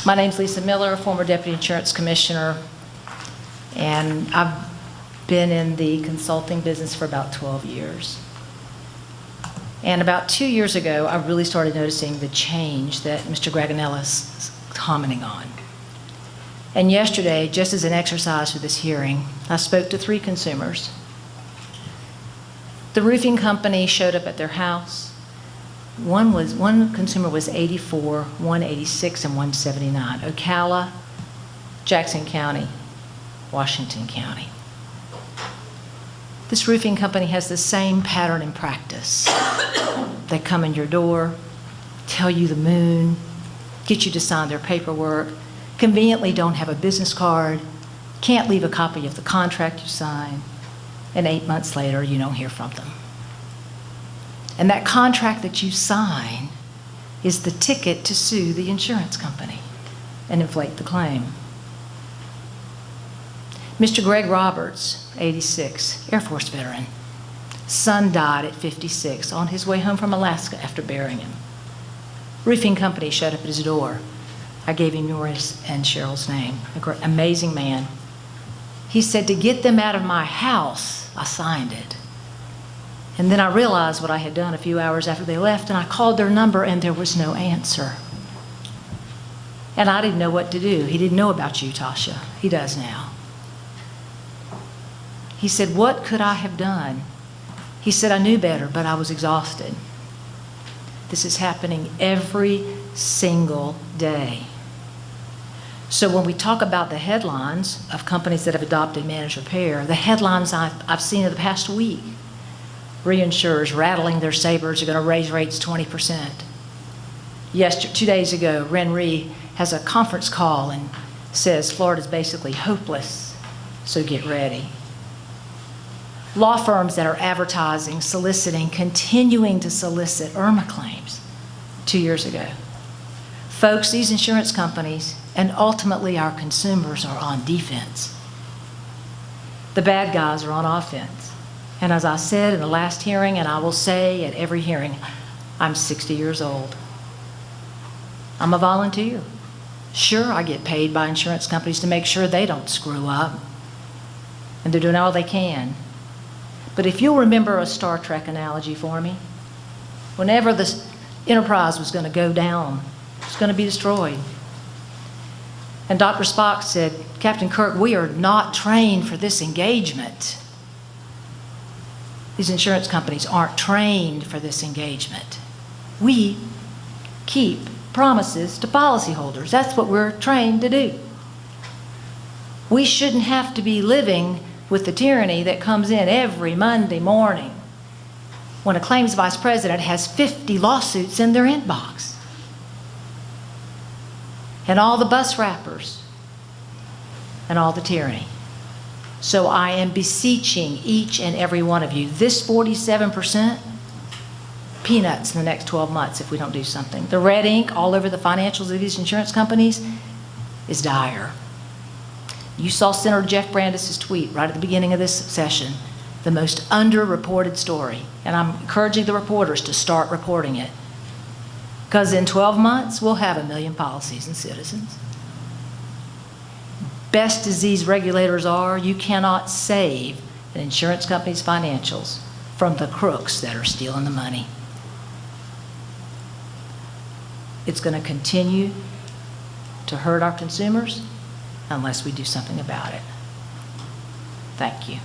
My name's Lisa Miller, former Deputy Insurance Commissioner, and I've been in the consulting business for about 12 years. And about 2 years ago, I really started noticing the change that Mr. Graganellis is commenting on. And yesterday, just as an exercise for this hearing, I spoke to 3 consumers. The roofing company showed up at their house. One consumer was 84, 186, and 179. Ocala, Jackson County, Washington County. This roofing company has the same pattern in practice. They come in your door, tell you the moon, get you to sign their paperwork, conveniently don't have a business card, can't leave a copy of the contract you sign, and 8 months later, you don't hear from them. And that contract that you sign is the ticket to sue the insurance company and inflate the claim. Mr. Greg Roberts, 86, Air Force veteran. Son died at 56 on his way home from Alaska after burying him. Roofing company showed up at his door. I gave him yours and Cheryl's name. Amazing man. He said, to get them out of my house, I signed it. And then I realized what I had done a few hours after they left, and I called their number, and there was no answer. And I didn't know what to do. He didn't know about you, Tasha. He does now. He said, what could I have done? He said, I knew better, but I was exhausted. This is happening every single day. So when we talk about the headlines of companies that have adopted managed repair, the headlines I've seen in the past week, reinsurers rattling their sabers are going to raise rates 20%. 2 days ago, RenRe has a conference call and says Florida's basically hopeless, so get ready. Law firms that are advertising, soliciting, continuing to solicit IRMA claims 2 years ago. Folks, these insurance companies and ultimately our consumers are on defense. The bad guys are on offense. And as I said in the last hearing, and I will say at every hearing, I'm 60 years old. I'm a volunteer. Sure, I get paid by insurance companies to make sure they don't screw up. And they're doing all they can. But if you'll remember a Star Trek analogy for me, whenever the Enterprise was going to go down, it was going to be destroyed. And Dr. Spock said, Captain Kirk, we are not trained for this engagement. These insurance companies aren't trained for this engagement. We keep promises to policyholders. That's what we're trained to do. We shouldn't have to be living with the tyranny that comes in every Monday morning when a claims vice president has 50 lawsuits in their inbox. And all the bus wrappers and all the tyranny. So I am beseeching each and every one of you, this 47%, peanuts in the next 12 months if we don't do something. The red ink all over the financials of these insurance companies is dire. You saw Senator Jeff Brandis' tweet right at the beginning of this session, the most underreported story. And I'm encouraging the reporters to start reporting it. Because in 12 months, we'll have 1 million policies and citizens. Best as these regulators are, you cannot save an insurance company's financials from the crooks that are stealing the money. It's going to continue to hurt our consumers unless we do something about it. Thank you.